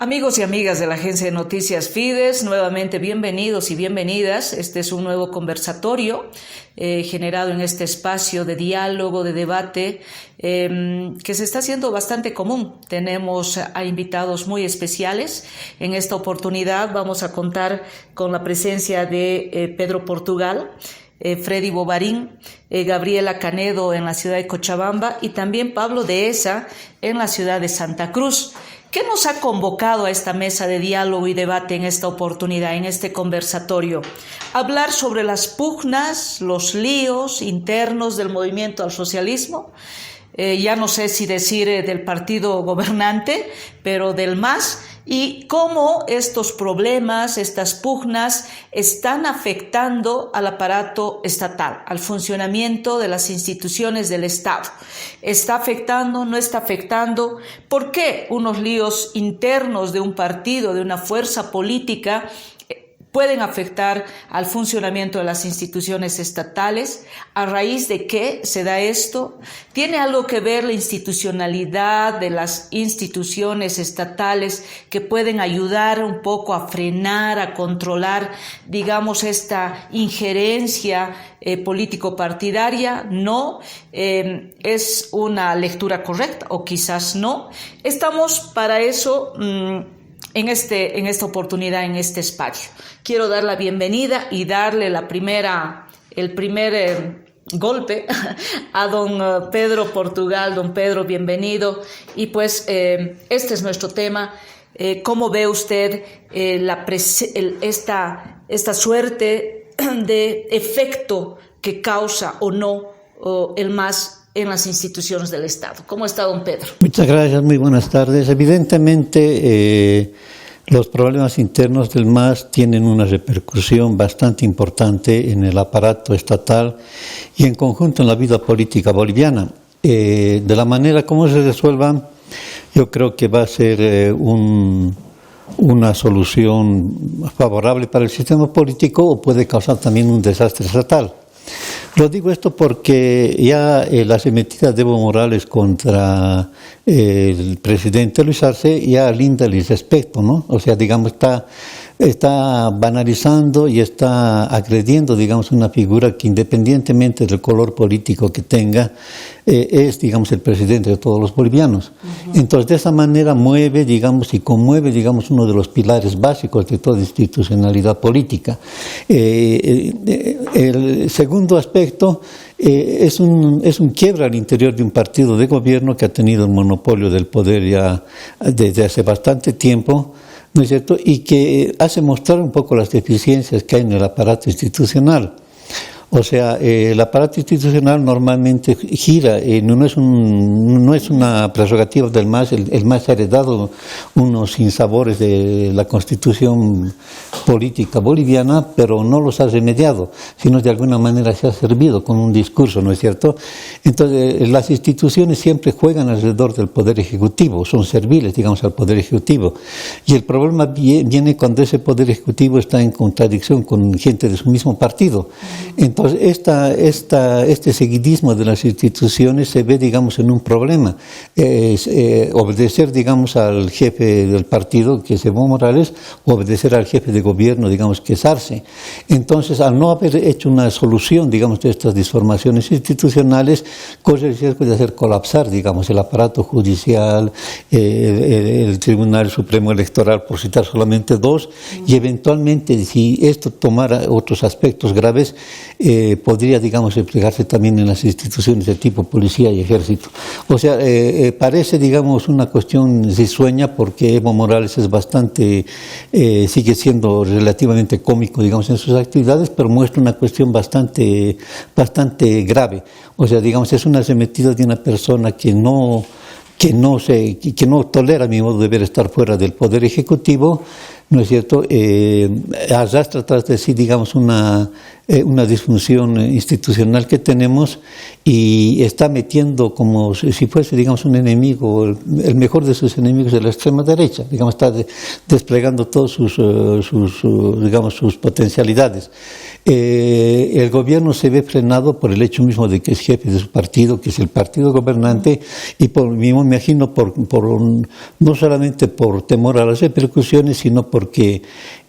Amigos y amigas de la agencia de noticias Fides, nuevamente bienvenidos y bienvenidas. Este es un nuevo conversatorio generado en este espacio de diálogo, de debate, que se está haciendo bastante común. Tenemos a invitados muy especiales. En esta oportunidad vamos a contar con la presencia de Pedro Portugal, Freddy Bovarín, Gabriela Canedo en la ciudad de Cochabamba y también Pablo Dehesa en la ciudad de Santa Cruz. ¿Qué nos ha convocado a esta mesa de diálogo y debate en esta oportunidad, en este conversatorio? Hablar sobre las pugnas, los líos internos del movimiento al socialismo, ya no sé si decir del partido gobernante, pero del MAS, y cómo estos problemas, estas pugnas, están afectando al aparato estatal, al funcionamiento de las instituciones del Estado. ¿Está afectando? ¿No está afectando? ¿Por qué unos líos internos de un partido, de una fuerza política, pueden afectar al funcionamiento de las instituciones estatales? ¿A raíz de qué se da esto? ¿Tiene algo que ver la institucionalidad de las instituciones estatales que pueden ayudar un poco a frenar, a controlar, digamos, esta injerencia político-partidaria? No. ¿Es una lectura correcta o quizás no? Estamos para eso en esta oportunidad, en este espacio. Quiero dar la bienvenida y darle el primer golpe a don Pedro Portugal. Don Pedro, bienvenido. Y pues este es nuestro tema. ¿Cómo ve usted esta suerte de efecto que causa o no el MAS en las instituciones del Estado? ¿Cómo está, don Pedro? Muchas gracias, muy buenas tardes. Evidentemente, los problemas internos del MAS tienen una repercusión bastante importante en el aparato estatal y en conjunto en la vida política boliviana. De la manera como se resuelvan, yo creo que va a ser una solución favorable para el sistema político o puede causar también un desastre estatal. Lo digo esto porque ya la arremetida de Evo Morales contra el presidente Luis Arce ya linda el respecto, ¿no? O sea, digamos, está banalizando y está agrediendo, digamos, una figura que independientemente del color político que tenga, es, digamos, el presidente de todos los bolivianos. Entonces, de esa manera mueve, digamos, y conmueve, digamos, uno de los pilares básicos de toda institucionalidad política. El segundo aspecto es un quiebre al interior de un partido de gobierno que ha tenido el monopolio del poder ya desde hace bastante tiempo, ¿no es cierto?, y que hace mostrar un poco las deficiencias que hay en el aparato institucional. O sea, el aparato institucional normalmente gira, no es una prerrogativa del MAS, el MAS ha heredado unos sinsabores de la Constitución política boliviana, pero no los ha remediado, sino de alguna manera se ha servido con un discurso, ¿no es cierto? Entonces, las instituciones siempre juegan alrededor del Poder Ejecutivo, son serviles, digamos, al Poder Ejecutivo, y el problema viene cuando ese Poder Ejecutivo está en contradicción con gente de su mismo partido. Entonces, este seguidismo de las instituciones se ve, digamos, en un problema. Obedecer, digamos, al jefe del partido, que es Evo Morales, obedecer al jefe de gobierno, digamos, que es Arce. Entonces, al no haber hecho una solución, digamos, de estas disformaciones institucionales, corre el riesgo de hacer colapsar, digamos, el aparato judicial, el Tribunal Supremo Electoral, por citar solamente dos, y eventualmente, si esto tomara otros aspectos graves, podría, digamos, reflejarse también en las instituciones de tipo policía y ejército. O sea, parece, digamos, una cuestión risueña porque Evo Morales es bastante, sigue siendo relativamente cómico, digamos, en sus actividades, pero muestra una cuestión bastante grave. O sea, digamos, es una arremetida de una persona que no tolera, a mi modo de ver, estar fuera del Poder Ejecutivo, ¿no es cierto?, arrastra tras de sí, digamos, una disfunción institucional que tenemos y está metiendo como si fuese, digamos, un enemigo, el mejor de sus enemigos de la extrema derecha, digamos, está desplegando todas digamos, sus potencialidades. El gobierno se ve frenado por el hecho mismo de que es jefe de su partido, que es el partido gobernante, y me imagino no solamente por temor a las repercusiones, sino porque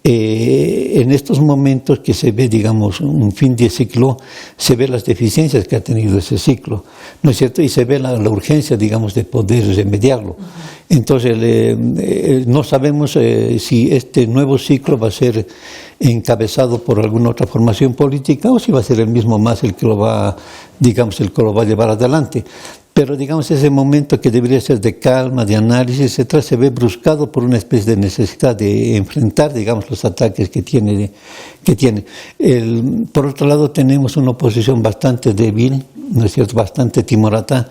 en estos momentos que se ve, digamos, un fin de ciclo, se ve las deficiencias que ha tenido ese ciclo, ¿no es cierto? Y se ve la urgencia, digamos, de poder remediarlo. Entonces, no sabemos si este nuevo ciclo va a ser encabezado por alguna otra formación política o si va a ser el mismo más el que lo va, digamos, el que lo va a llevar adelante. Pero, digamos, ese momento que debería ser de calma, de análisis, etcétera, se ve bruscado por una especie de necesidad de enfrentar, digamos, los ataques que tiene. Por otro lado, tenemos una oposición bastante débil, ¿no es cierto?, bastante timorata.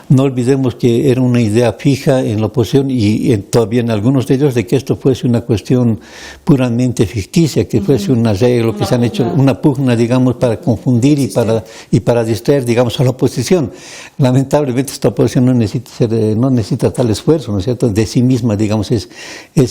No olvidemos que era una idea fija en la oposición y todavía en algunos de ellos de que esto fuese una cuestión puramente ficticia, que fuese un arreglo, que se han hecho una pugna, digamos, para confundir y para distraer, digamos, a la oposición. Lamentablemente esta oposición no necesita tal esfuerzo, ¿no es cierto?, de sí misma, digamos, es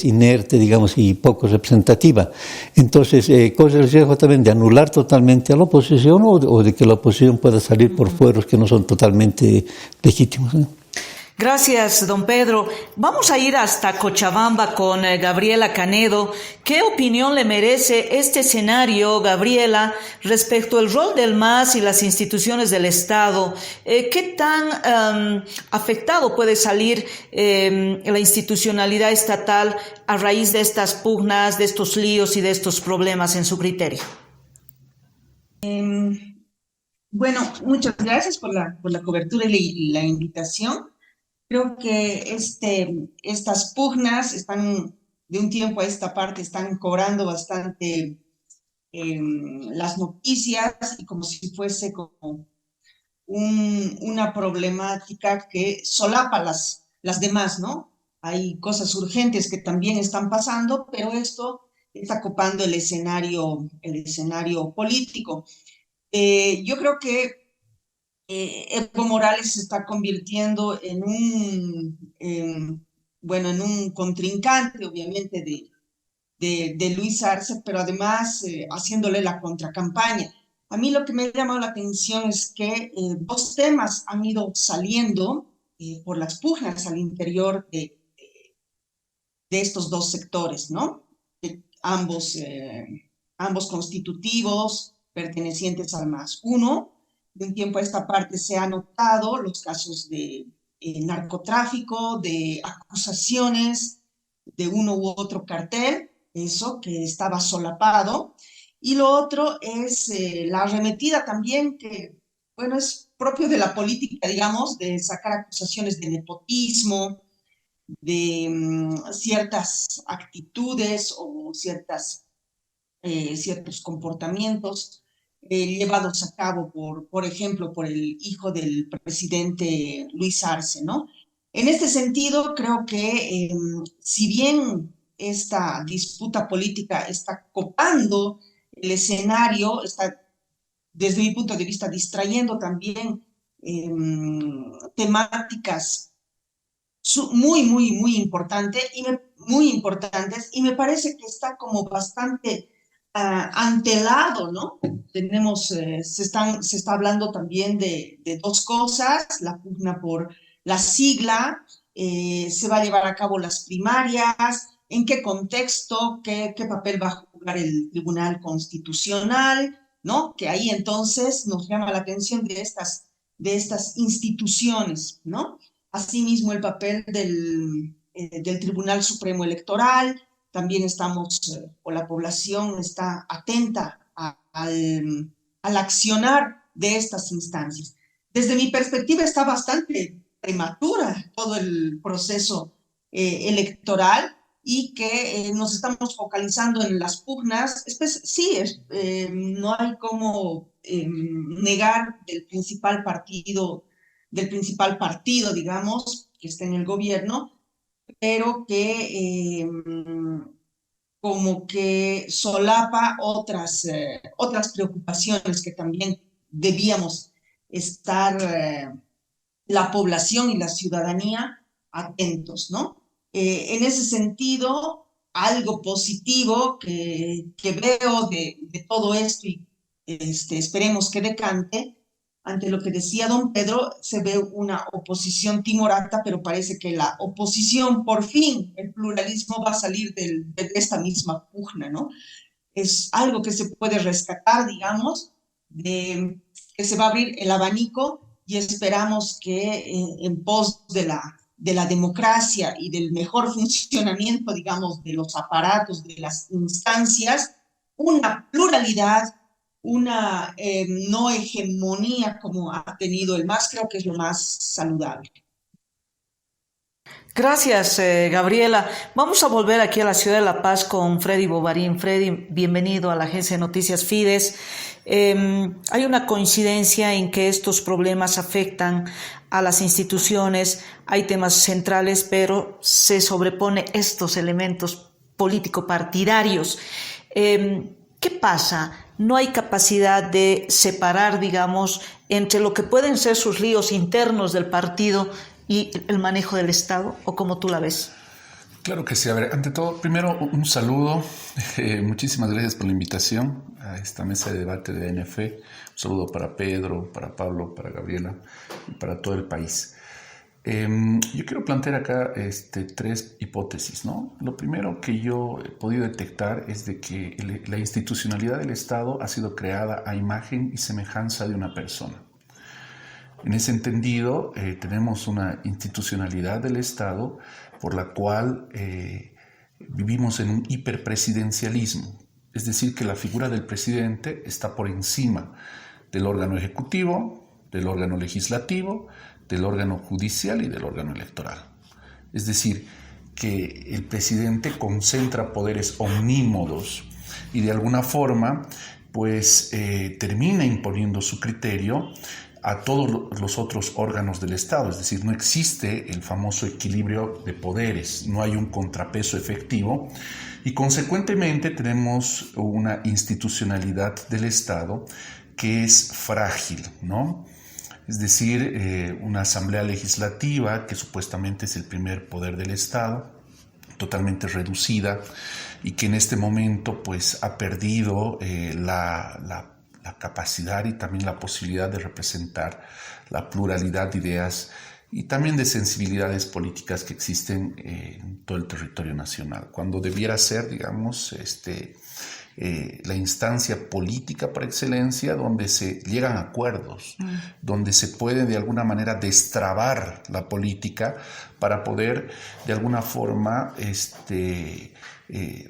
inerte, digamos, y poco representativa. Entonces, corre el riesgo también de anular totalmente a la oposición o de que la oposición pueda salir por fueros que no son totalmente legítimos, ¿no? Gracias, don Pedro. Vamos a ir hasta Cochabamba con Gabriela Canedo. ¿Qué opinión le merece este escenario, Gabriela, respecto al rol del MAS y las instituciones del Estado? ¿Qué tan afectado puede salir la institucionalidad estatal a raíz de estas pugnas, de estos líos y de estos problemas en su criterio? Bueno, muchas gracias por la cobertura y la invitación. Creo que estas pugnas están, de un tiempo a esta parte, están cobrando bastante las noticias y como si fuese como una problemática que solapa las demás, ¿no? Hay cosas urgentes que también están pasando, pero esto está copando el escenario político. Yo creo que Evo Morales se está convirtiendo bueno, en un contrincante, obviamente, de Luis Arce, pero además haciéndole la contracampaña. A mí lo que me ha llamado la atención es que dos temas han ido saliendo por las pugnas al interior de estos dos sectores, ¿no? Ambos constitutivos, pertenecientes al MAS. Uno, de un tiempo a esta parte se han notado los casos de narcotráfico, de acusaciones de uno u otro cartel, eso que estaba solapado. Y lo otro es la arremetida también, que, bueno, es propio de la política, digamos, de sacar acusaciones de nepotismo, de ciertas actitudes o ciertos comportamientos llevados a cabo por ejemplo, por el hijo del presidente Luis Arce, ¿no? En este sentido, creo que si bien esta disputa política está copando el escenario, está, desde mi punto de vista, distrayendo también temáticas muy muy importantes, y me parece que está como bastante antelado, ¿no? Se está hablando también de dos cosas: la pugna por la sigla, se va a llevar a cabo las primarias, en qué contexto, qué papel va a jugar el Tribunal Constitucional, ¿no? Que ahí entonces nos llama la atención de estas instituciones, ¿no? Asimismo, el papel del Tribunal Supremo Electoral. También o la población está atenta al accionar de estas instancias. Desde mi perspectiva está bastante prematura todo el proceso electoral, y que nos estamos focalizando en las pugnas. Sí, no hay como negar del principal partido, digamos, que está en el gobierno, pero que como que solapa otras preocupaciones que también debíamos estar la población y la ciudadanía atentos, ¿no? En ese sentido, algo positivo que veo de todo esto y esperemos que decante, ante lo que decía don Pedro, se ve una oposición timorata, pero parece que la oposición, por fin, el pluralismo va a salir de esta misma pugna, ¿no? Es algo que se puede rescatar, digamos, que se va a abrir el abanico y esperamos que en pos de la democracia y del mejor funcionamiento, digamos, de los aparatos, de las instancias, una pluralidad, una no hegemonía como ha tenido el MAS, creo que es lo más saludable. Gracias, Gabriela. Vamos a volver aquí a la ciudad de La Paz con Freddy Bovarín. Freddy, bienvenido a la agencia de noticias Fides. Hay una coincidencia en que estos problemas afectan a las instituciones, hay temas centrales, pero se sobrepone estos elementos político-partidarios. ¿Qué pasa? No hay capacidad de separar, digamos, entre lo que pueden ser sus líos internos del partido y el manejo del Estado, o como tú la ves. Claro que sí. A ver, ante todo, primero un saludo. Muchísimas gracias por la invitación a esta mesa de debate de ANF. Un saludo para Pedro, para Pablo, para Gabriela y para todo el país. Yo quiero plantear acá tres hipótesis, ¿no? Lo primero que yo he podido detectar es de que la institucionalidad del Estado ha sido creada a imagen y semejanza de una persona. En ese entendido, tenemos una institucionalidad del Estado por la cual vivimos en un hiperpresidencialismo. Es decir, que la figura del presidente está por encima del órgano ejecutivo, del órgano legislativo, del órgano judicial y del órgano electoral. Es decir, que el presidente concentra poderes omnímodos y de alguna forma pues termina imponiendo su criterio a todos los otros órganos del Estado, es decir, no existe el famoso equilibrio de poderes, no hay un contrapeso efectivo y consecuentemente tenemos una institucionalidad del Estado que es frágil, ¿no? Es decir, una asamblea legislativa que supuestamente es el primer poder del Estado, totalmente reducida y que en este momento pues ha perdido la capacidad y también la posibilidad de representar la pluralidad de ideas y también de sensibilidades políticas que existen en todo el territorio nacional, cuando debiera ser, digamos, la instancia política por excelencia donde se llegan a acuerdos, donde se puede de alguna manera destrabar la política para poder de alguna forma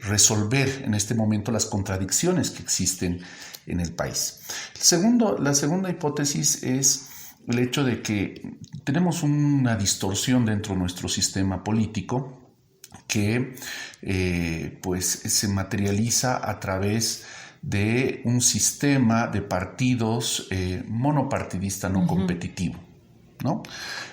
resolver en este momento las contradicciones que existen en el país. La segunda hipótesis es el hecho de que tenemos una distorsión dentro de nuestro sistema político que pues se materializa a través de un sistema de partidos monopartidista no competitivo, ¿no?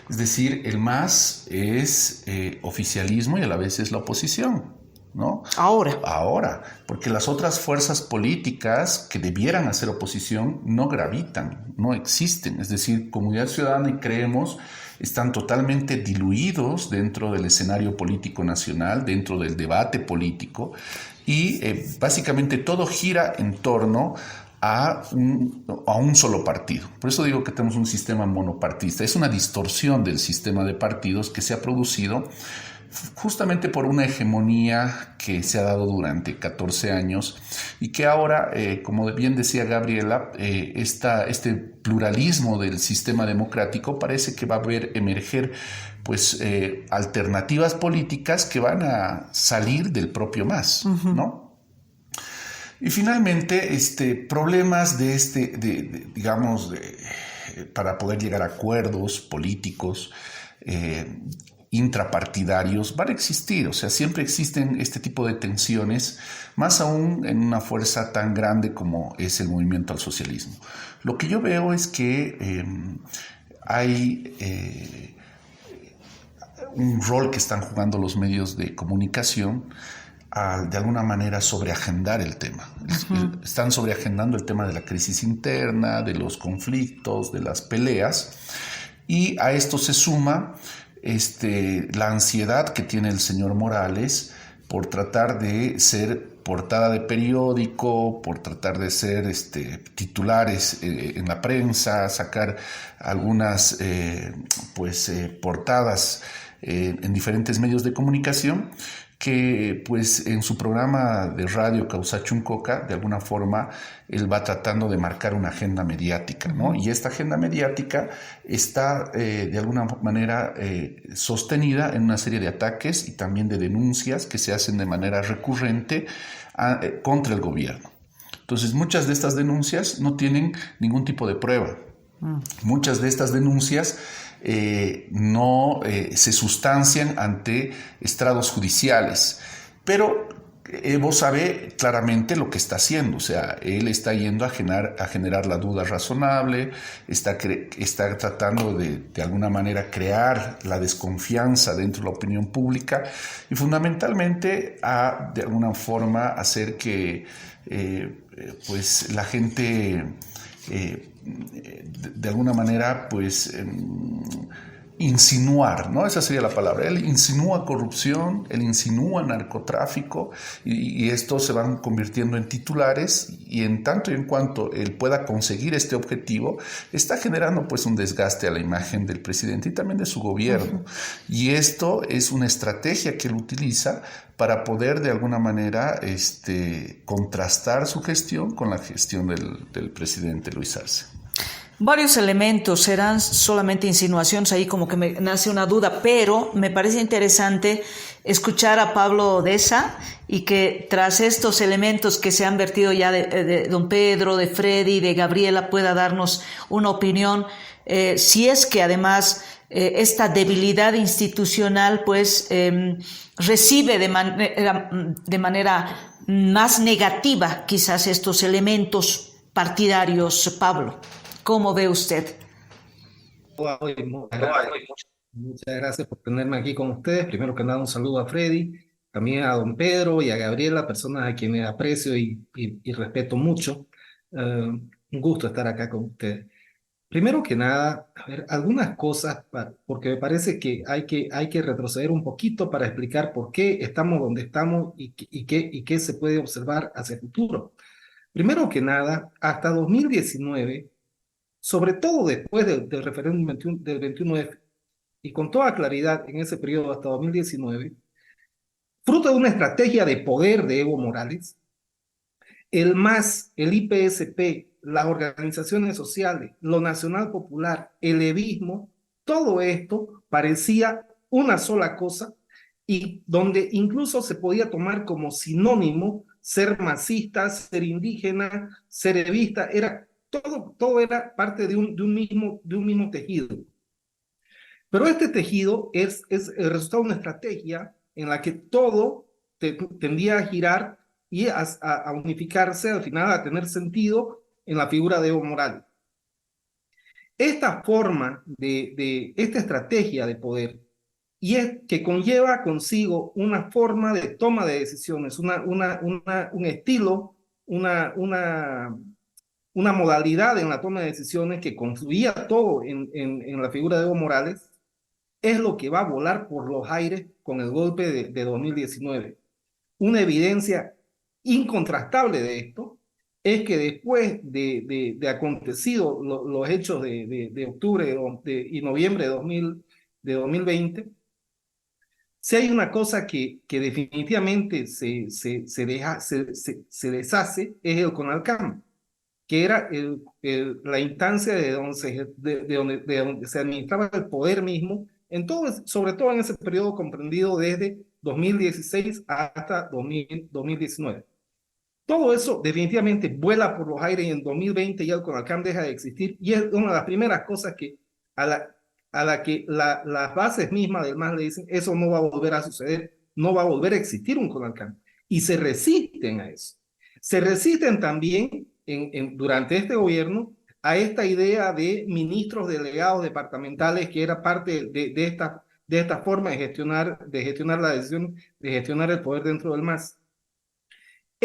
Es decir, el MAS es oficialismo y a la vez es la oposición, ¿no? Ahora, porque las otras fuerzas políticas que debieran hacer oposición no gravitan, no existen. Es decir, Comunidad Ciudadana y Creemos están totalmente diluidos dentro del escenario político nacional, dentro del debate político, y básicamente todo gira en torno a un solo partido. Por eso digo que tenemos un sistema monopartista. Es una distorsión del sistema de partidos que se ha producido justamente por una hegemonía que se ha dado durante 14 años y que ahora, como bien decía Gabriela, este pluralismo del sistema democrático parece que va a ver emerger pues, alternativas políticas que van a salir del propio MAS, ¿no? Y finalmente, problemas digamos, para poder llegar a acuerdos políticos, intrapartidarios van a existir, o sea, siempre existen este tipo de tensiones, más aún en una fuerza tan grande como es el movimiento al socialismo. Lo que yo veo es que hay un rol que están jugando los medios de comunicación de alguna manera sobreagendar el tema. Están sobreagendando el tema de la crisis interna, de los conflictos, de las peleas, y a esto se suma la ansiedad que tiene el señor Morales por tratar de ser portada de periódico, por tratar de ser titulares en la prensa, sacar algunas portadas en diferentes medios de comunicación, que pues en su programa de radio Causachuncoca, de alguna forma, él va tratando de marcar una agenda mediática, ¿no? Y esta agenda mediática está de alguna manera sostenida en una serie de ataques y también de denuncias que se hacen de manera recurrente contra el gobierno. Entonces, muchas de estas denuncias no tienen ningún tipo de prueba. Muchas de estas denuncias no se sustancian ante estrados judiciales, pero Evo sabe claramente lo que está haciendo. O sea, él está yendo a generar la duda razonable, está tratando de alguna manera crear la desconfianza dentro de la opinión pública y fundamentalmente de alguna forma hacer que pues la gente de alguna manera pues insinuar, ¿no? Esa sería la palabra. Él insinúa corrupción, él insinúa narcotráfico y estos se van convirtiendo en titulares, y en tanto y en cuanto él pueda conseguir este objetivo, está generando pues un desgaste a la imagen del presidente y también de su gobierno. Y esto es una estrategia que él utiliza para poder de alguna manera contrastar su gestión con la gestión del presidente Luis Arce. Varios elementos, serán solamente insinuaciones, ahí como que me nace una duda, pero me parece interesante escuchar a Pablo Deza y que tras estos elementos que se han vertido ya de don Pedro, de Freddy, de Gabriela, pueda darnos una opinión, si es que además esta debilidad institucional pues recibe de manera más negativa quizás estos elementos partidarios, Pablo. ¿Cómo ve usted? Muchas gracias por tenerme aquí con ustedes. Primero que nada, un saludo a Freddy, también a don Pedro y a Gabriela, personas a quienes aprecio y respeto mucho. Un gusto estar acá con ustedes. Primero que nada, a ver, algunas cosas, porque me parece que hay que retroceder un poquito para explicar por qué estamos donde estamos y qué se puede observar hacia el futuro. Primero que nada, hasta 2019, sobre todo después del referéndum del 21F, y con toda claridad en ese periodo hasta 2019, fruto de una estrategia de poder de Evo Morales, el MAS, el IPSP, las organizaciones sociales, lo Nacional Popular, el evismo, todo esto parecía una sola cosa, y donde incluso se podía tomar como sinónimo ser masista, ser indígena, ser evista, todo era parte de un mismo tejido. Pero este tejido es el resultado de una estrategia en la que todo tendía a girar y a unificarse, al final a tener sentido en la figura de Evo Morales. Esta forma esta estrategia de poder, y es que conlleva consigo una forma de toma de decisiones, un estilo, una modalidad en la toma de decisiones que confluía todo en la figura de Evo Morales, es lo que va a volar por los aires con el golpe de 2019. Una evidencia incontrastable de esto es que después de acontecido los hechos de octubre y noviembre de 2020, si hay una cosa que definitivamente se deshace, es el CONALCAM, que era la instancia de donde se administraba el poder mismo, sobre todo en ese periodo comprendido desde 2016 hasta 2019. Todo eso definitivamente vuela por los aires y en 2020 ya el CONALCAM deja de existir, y es una de las primeras cosas que a la que las bases mismas del MAS le dicen: eso no va a volver a suceder, no va a volver a existir un CONALCAM, y se resisten a eso. Se resisten también durante este gobierno a esta idea de ministros delegados departamentales, que era parte de esta forma de gestionar la decisión, de gestionar el poder dentro del MAS.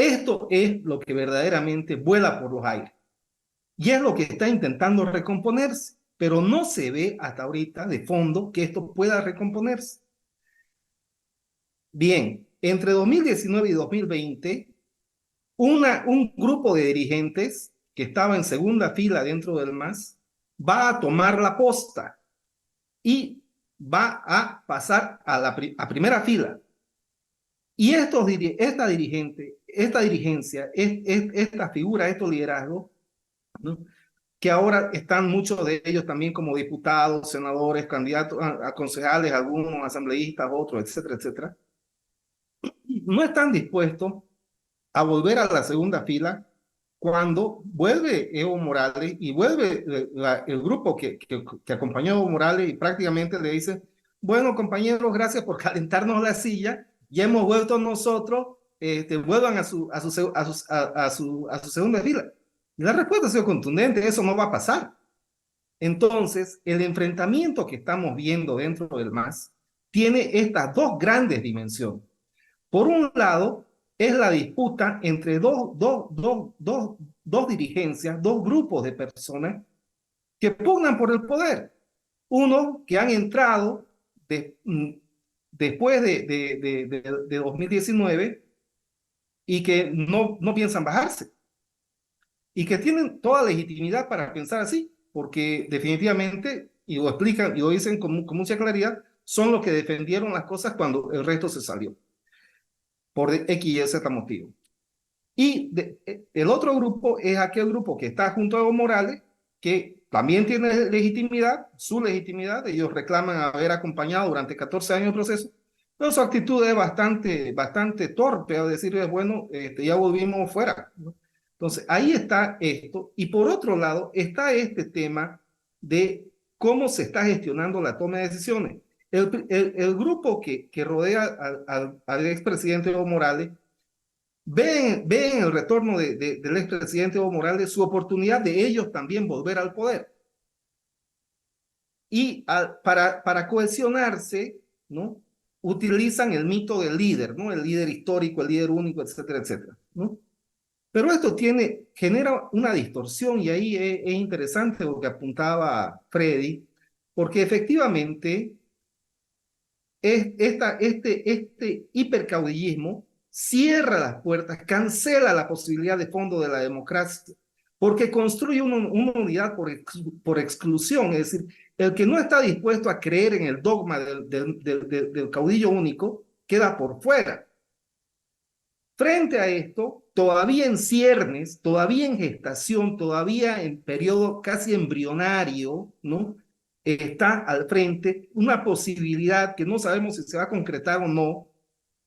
Esto es lo que verdaderamente vuela por los aires. Y es lo que está intentando recomponerse, pero no se ve hasta ahorita de fondo que esto pueda recomponerse. Bien, entre 2019 y 2020, un grupo de dirigentes que estaba en segunda fila dentro del MAS va a tomar la posta y va a pasar a primera fila. Y esta dirigencia, esta figura, estos liderazgos, ¿no?, que ahora están muchos de ellos también como diputados, senadores, candidatos a concejales, algunos asambleístas, otros, etcétera, etcétera, no están dispuestos a volver a la segunda fila cuando vuelve Evo Morales y vuelve el grupo que acompañó a Evo Morales y prácticamente le dice, bueno, compañeros, gracias por calentarnos la silla, ya hemos vuelto nosotros, vuelvan a su segunda fila. Y la respuesta ha sido contundente, eso no va a pasar. Entonces, el enfrentamiento que estamos viendo dentro del MAS tiene estas dos grandes dimensiones. Por un lado, es la disputa entre dos dirigencias, dos grupos de personas que pugnan por el poder. Uno que han entrado después de 2019 y que no piensan bajarse. Y que tienen toda legitimidad para pensar así, porque definitivamente, y lo explican y lo dicen con mucha claridad, son los que defendieron las cosas cuando el resto se salió, por X y Z motivo. Y el otro grupo es aquel grupo que está junto a Evo Morales, que también tiene legitimidad, su legitimidad, ellos reclaman haber acompañado durante 14 años el proceso, pero su actitud es bastante torpe, a decirles, bueno, ya volvimos fuera, ¿no? Entonces, ahí está esto. Y por otro lado, está este tema de cómo se está gestionando la toma de decisiones. El grupo que rodea al expresidente Evo Morales ve en el retorno del expresidente Evo Morales su oportunidad de ellos también volver al poder. Y para cohesionarse, ¿no?, utilizan el mito del líder, ¿no?, el líder histórico, el líder único, etcétera, etcétera, ¿no? Pero esto genera una distorsión y ahí es interesante lo que apuntaba Freddy, porque efectivamente este hipercaudillismo cierra las puertas, cancela la posibilidad de fondo de la democracia, porque construye una unidad por exclusión, es decir, el que no está dispuesto a creer en el dogma del caudillo único queda por fuera. Frente a esto, todavía en ciernes, todavía en gestación, todavía en periodo casi embrionario, ¿no?, está al frente una posibilidad que no sabemos si se va a concretar o no,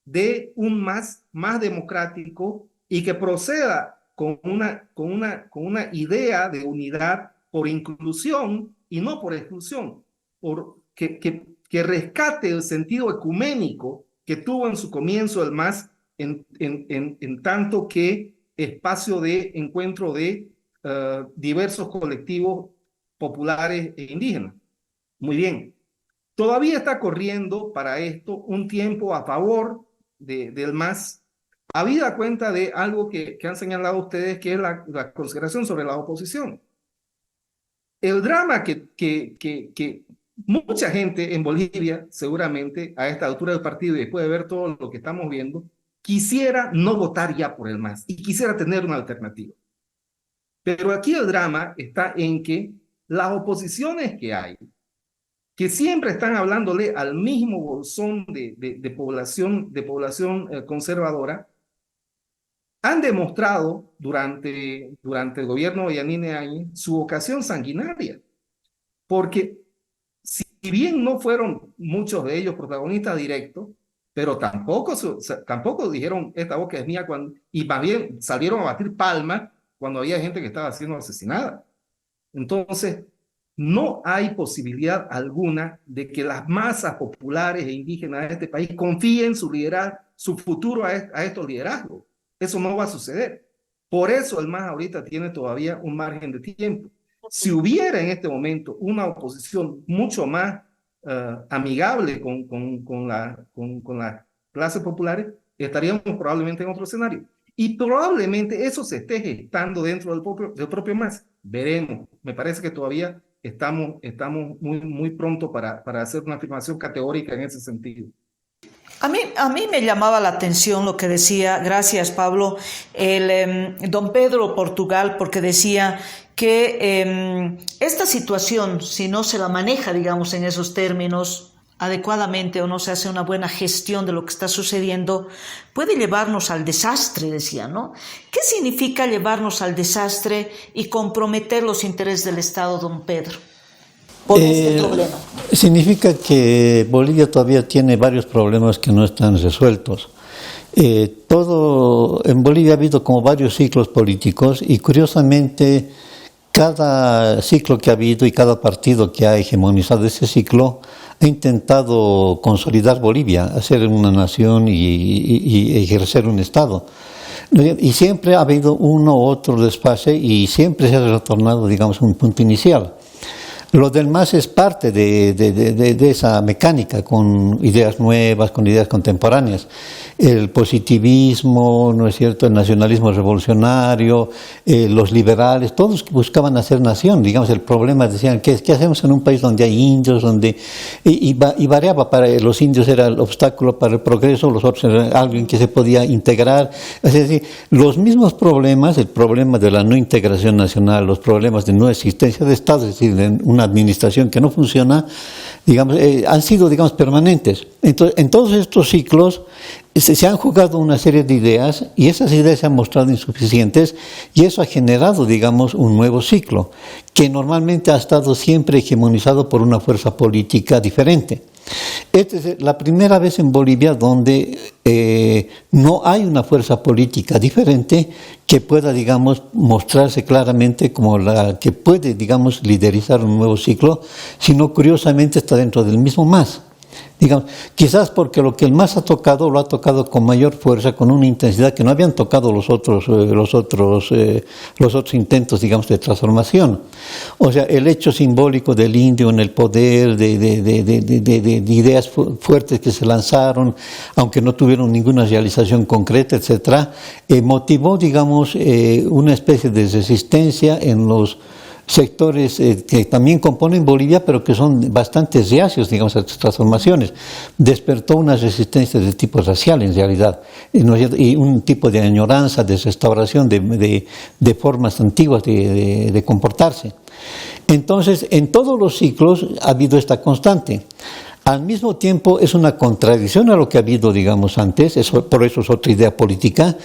de un más democrático y que proceda con una idea de unidad por inclusión y no por exclusión, que rescate el sentido ecuménico que tuvo en su comienzo el MAS, en tanto que espacio de encuentro de diversos colectivos populares e indígenas. Muy bien. Todavía está corriendo para esto un tiempo a favor del MAS, habida cuenta de algo que han señalado ustedes, que es la consideración sobre la oposición. El drama que mucha gente en Bolivia, seguramente a esta altura del partido y después de ver todo lo que estamos viendo, quisiera no votar ya por el MAS y quisiera tener una alternativa. Pero aquí el drama está en que las oposiciones que hay, que siempre están hablándole al mismo bolsón de población conservadora, han demostrado durante el gobierno de Yanine Áñez su vocación sanguinaria, porque si bien no fueron muchos de ellos protagonistas directos, pero tampoco dijeron esta boca es mía, y más bien salieron a batir palmas cuando había gente que estaba siendo asesinada. Entonces, no hay posibilidad alguna de que las masas populares e indígenas de este país confíen su futuro a estos liderazgos. Eso no va a suceder. Por eso el MAS ahorita tiene todavía un margen de tiempo. Si hubiera en este momento una oposición mucho más amigable con las clases populares, estaríamos probablemente en otro escenario. Y probablemente eso se esté gestando dentro del propio MAS. Veremos. Me parece que todavía estamos muy pronto para hacer una afirmación categórica en ese sentido. A mí me llamaba la atención lo que decía, gracias Pablo, don Pedro Portugal, porque decía que esta situación, si no se la maneja, digamos, en esos términos adecuadamente o no se hace una buena gestión de lo que está sucediendo, puede llevarnos al desastre, decía, ¿no? ¿Qué significa llevarnos al desastre y comprometer los intereses del Estado, don Pedro? Por este problema. Significa que Bolivia todavía tiene varios problemas que no están resueltos. En Bolivia ha habido como varios ciclos políticos y curiosamente cada ciclo que ha habido y cada partido que ha hegemonizado ese ciclo ha intentado consolidar Bolivia, hacer una nación y ejercer un Estado. Y siempre ha habido uno u otro desfase y siempre se ha retornado, digamos, a un punto inicial. Lo del MAS es parte de esa mecánica, con ideas nuevas, con ideas contemporáneas. El positivismo, ¿no es cierto?, el nacionalismo revolucionario, los liberales, todos buscaban hacer nación. Digamos, el problema, decían, ¿qué hacemos en un país donde hay indios? Y variaba, para los indios era el obstáculo para el progreso, los otros eran alguien que se podía integrar. Es decir, los mismos problemas, el problema de la no integración nacional, los problemas de no existencia de Estado, es decir, de una administración que no funciona, digamos, han sido, digamos, permanentes. Entonces, en todos estos ciclos se han jugado una serie de ideas y esas ideas se han mostrado insuficientes y eso ha generado, digamos, un nuevo ciclo que normalmente ha estado siempre hegemonizado por una fuerza política diferente. Esta es la primera vez en Bolivia donde no hay una fuerza política diferente que pueda, digamos, mostrarse claramente como la que puede, digamos, liderizar un nuevo ciclo, sino curiosamente está dentro del mismo MAS. Digamos, quizás porque lo que el MAS ha tocado lo ha tocado con mayor fuerza, con una intensidad que no habían tocado los otros intentos, digamos, de transformación. O sea, el hecho simbólico del indio en el poder, de ideas fuertes que se lanzaron, aunque no tuvieron ninguna realización concreta, etcétera, motivó, digamos, una especie de resistencia en los sectores que también componen Bolivia, pero que son bastante reacios, digamos, a estas transformaciones. Despertó una resistencia de tipo racial, en realidad, y un tipo de añoranza, de restauración de formas antiguas de comportarse. Entonces, en todos los ciclos ha habido esta constante. Al mismo tiempo es una contradicción a lo que ha habido, digamos, antes, por eso es otra idea política,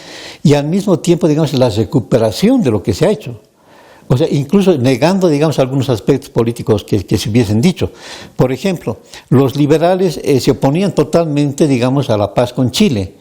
y al mismo tiempo, digamos, la recuperación de lo que se ha hecho. O sea, incluso negando, digamos, algunos aspectos políticos que se hubiesen dicho. Por ejemplo, los liberales se oponían totalmente, digamos, a la paz con Chile,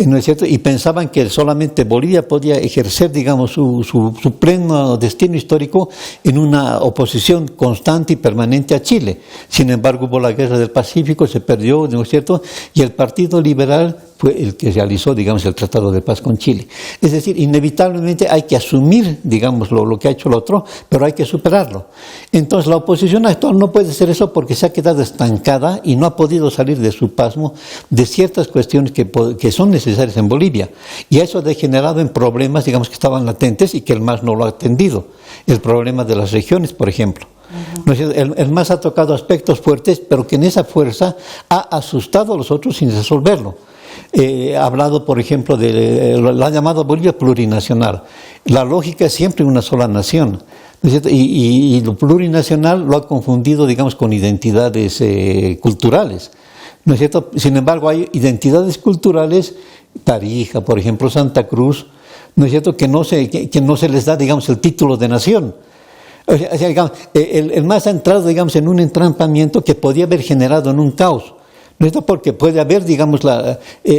¿no es cierto? Y pensaban que solamente Bolivia podía ejercer, digamos, su pleno destino histórico en una oposición constante y permanente a Chile. Sin embargo, hubo la Guerra del Pacífico, se perdió, ¿no es cierto? Y el Partido Liberal fue el que realizó, digamos, el Tratado de Paz con Chile. Es decir, inevitablemente hay que asumir, digamos, lo que ha hecho el otro, pero hay que superarlo. Entonces, la oposición actual no puede hacer eso porque se ha quedado estancada y no ha podido salir de su pasmo de ciertas cuestiones que son necesarias en Bolivia. Y eso ha degenerado en problemas, digamos, que estaban latentes y que el MAS no lo ha atendido. El problema de las regiones, por ejemplo. Uh-huh. El MAS ha tocado aspectos fuertes, pero que en esa fuerza ha asustado a los otros sin resolverlo. Ha hablado, por ejemplo, lo ha llamado Bolivia plurinacional. La lógica es siempre una sola nación, ¿no es cierto? Y lo plurinacional lo ha confundido, digamos, con identidades culturales, ¿no es cierto? Sin embargo, hay identidades culturales, Tarija, por ejemplo, Santa Cruz, ¿no es cierto?, que no se les da, digamos, el título de nación. O sea, digamos, el MAS ha entrado, digamos, en un entrampamiento que podía haber generado en un caos. ¿No es? Porque puede haber, digamos,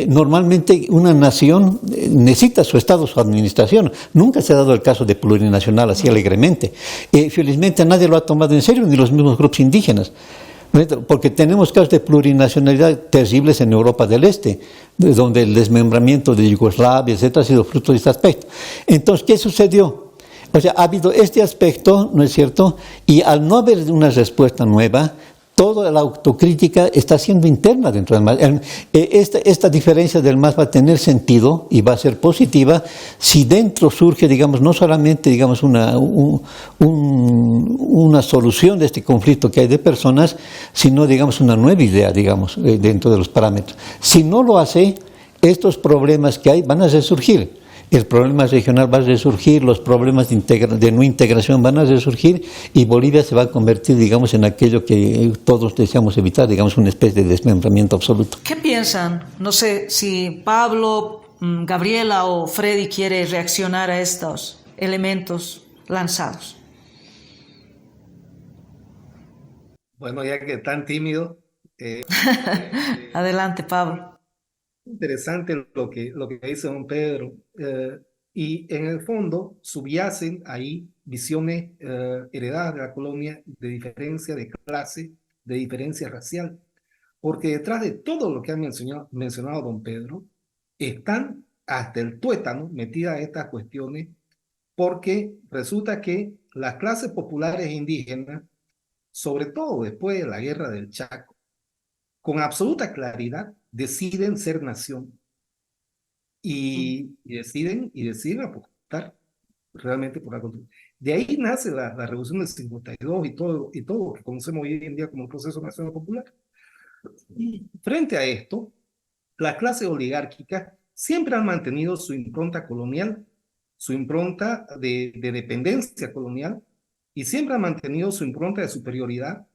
normalmente una nación necesita su Estado, su administración. Nunca se ha dado el caso de plurinacional así alegremente. Felizmente nadie lo ha tomado en serio, ni los mismos grupos indígenas. ¿No es? Porque tenemos casos de plurinacionalidad terribles en Europa del Este, donde el desmembramiento de Yugoslavia, etcétera, ha sido fruto de este aspecto. Entonces, ¿qué sucedió? O sea, ha habido este aspecto, ¿no es cierto? Y al no haber una respuesta nueva, toda la autocrítica está siendo interna dentro del MAS. Esta diferencia del MAS va a tener sentido y va a ser positiva si dentro surge, digamos, no solamente, digamos, una solución de este conflicto que hay de personas, sino, digamos, una nueva idea, digamos, dentro de los parámetros. Si no lo hace, estos problemas que hay van a resurgir. El problema regional va a resurgir, los problemas de no integración van a resurgir y Bolivia se va a convertir, digamos, en aquello que todos deseamos evitar, digamos, una especie de desmembramiento absoluto. ¿Qué piensan? No sé si Pablo, Gabriela o Freddy quiere reaccionar a estos elementos lanzados. Bueno, ya que tan tímido, Adelante, Pablo. interesante lo que dice don Pedro. Y en el fondo subyacen ahí visiones heredadas de la colonia de diferencia de clase, de diferencia racial. Porque detrás de todo lo que ha mencionado don Pedro, están hasta el tuétano metidas estas cuestiones, porque resulta que las clases populares indígenas, sobre todo después de la guerra del Chaco, con absoluta claridad deciden ser nación y deciden apostar realmente por la construcción. De ahí nace la revolución del 52 y todo lo que conocemos hoy en día como el proceso nacional popular. Y frente a esto, las clases oligárquicas siempre han mantenido su impronta colonial, su impronta de dependencia colonial, y siempre han mantenido su impronta de superioridad,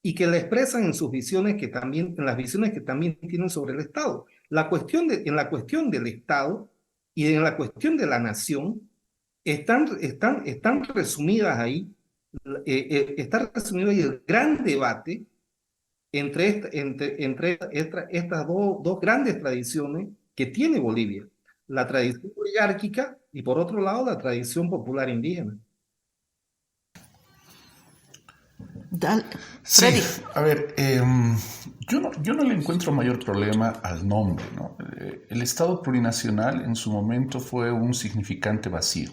y que la expresan en sus visiones en las visiones que también tienen sobre el Estado. En la cuestión del Estado y en la cuestión de la nación están resumidas ahí, está resumido ahí el gran debate entre estas dos grandes tradiciones que tiene Bolivia, la tradición oligárquica y por otro lado la tradición popular indígena. Freddy. Sí, a ver, yo no le encuentro mayor problema al nombre, ¿no? El Estado plurinacional en su momento fue un significante vacío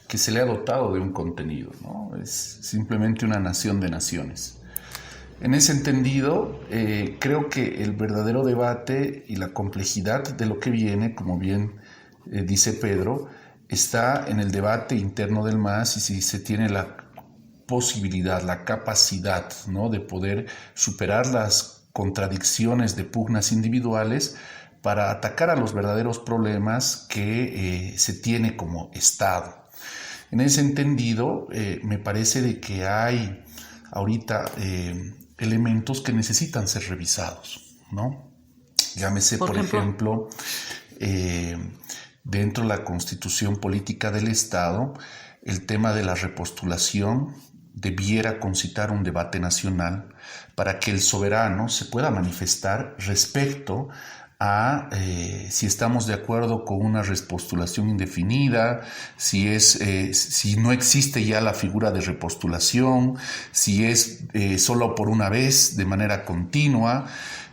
que se le ha dotado de un contenido, ¿no? Es simplemente una nación de naciones. En ese entendido, creo que el verdadero debate y la complejidad de lo que viene, como bien dice Pedro, está en el debate interno del MAS y si se tiene la posibilidad, la capacidad, ¿no?, de poder superar las contradicciones de pugnas individuales para atacar a los verdaderos problemas que se tiene como Estado. En ese entendido, me parece de que hay ahorita elementos que necesitan ser revisados, ¿no? Llámese, por ejemplo, dentro de la Constitución Política del Estado, el tema de la repostulación debiera concitar un debate nacional para que el soberano se pueda manifestar respecto a si estamos de acuerdo con una repostulación indefinida, si no existe ya la figura de repostulación, si es solo por una vez de manera continua,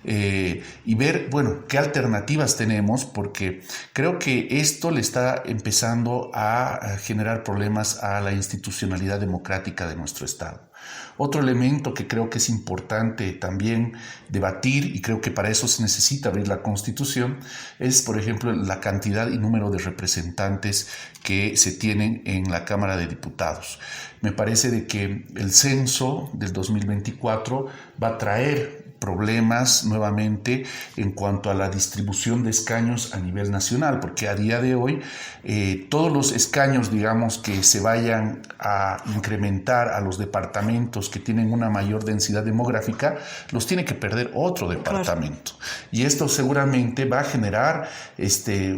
y ver, bueno, qué alternativas tenemos, porque creo que esto le está empezando a generar problemas a la institucionalidad democrática de nuestro Estado. Otro elemento que creo que es importante también debatir, y creo que para eso se necesita abrir la Constitución, es, por ejemplo, la cantidad y número de representantes que se tienen en la Cámara de Diputados. Me parece de que el censo del 2024 va a traer problemas nuevamente en cuanto a la distribución de escaños a nivel nacional, porque a día de hoy todos los escaños, digamos, que se vayan a incrementar a los departamentos que tienen una mayor densidad demográfica, los tiene que perder otro departamento. Y esto seguramente va a generar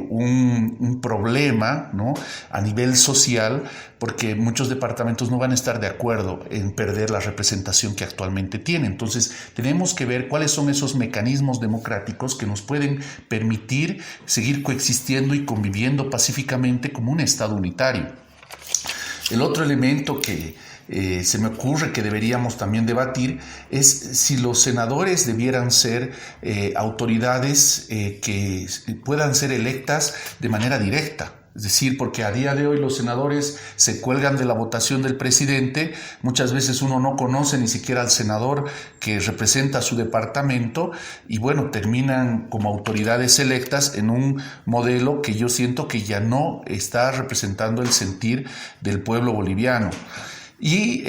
un problema, ¿no?, a nivel social, porque muchos departamentos no van a estar de acuerdo en perder la representación que actualmente tienen. Entonces, tenemos que ver cuáles son esos mecanismos democráticos que nos pueden permitir seguir coexistiendo y conviviendo pacíficamente como un Estado unitario. El otro elemento que se me ocurre que deberíamos también debatir es si los senadores debieran ser autoridades que puedan ser electas de manera directa, Es decir, porque a día de hoy los senadores se cuelgan de la votación del presidente, muchas veces uno no conoce ni siquiera al senador que representa a su departamento y bueno, terminan como autoridades electas en un modelo que yo siento que ya no está representando el sentir del pueblo boliviano. Y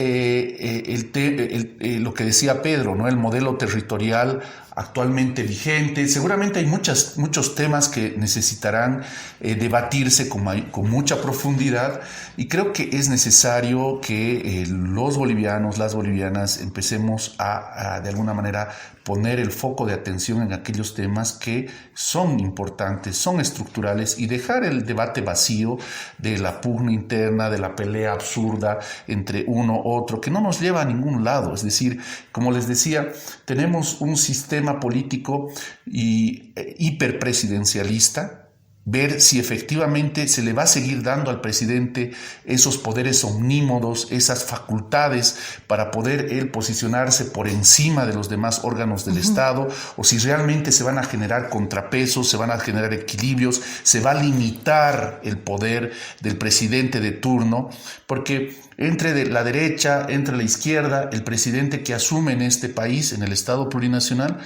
lo que decía Pedro, ¿no? El modelo territorial actualmente vigente. Seguramente hay muchos temas que necesitarán debatirse con mucha profundidad y creo que es necesario que los bolivianos, las bolivianas, empecemos a de alguna manera poner el foco de atención en aquellos temas que son importantes, son estructurales y dejar el debate vacío de la pugna interna, de la pelea absurda entre uno u otro, que no nos lleva a ningún lado. Es decir, como les decía, tenemos un sistema político hiperpresidencialista. Ver si efectivamente se le va a seguir dando al presidente esos poderes omnímodos, esas facultades para poder él posicionarse por encima de los demás órganos del Estado, o si realmente se van a generar contrapesos, se van a generar equilibrios, se va a limitar el poder del presidente de turno, porque entre la derecha, entre la izquierda, el presidente que asume en este país, en el Estado plurinacional,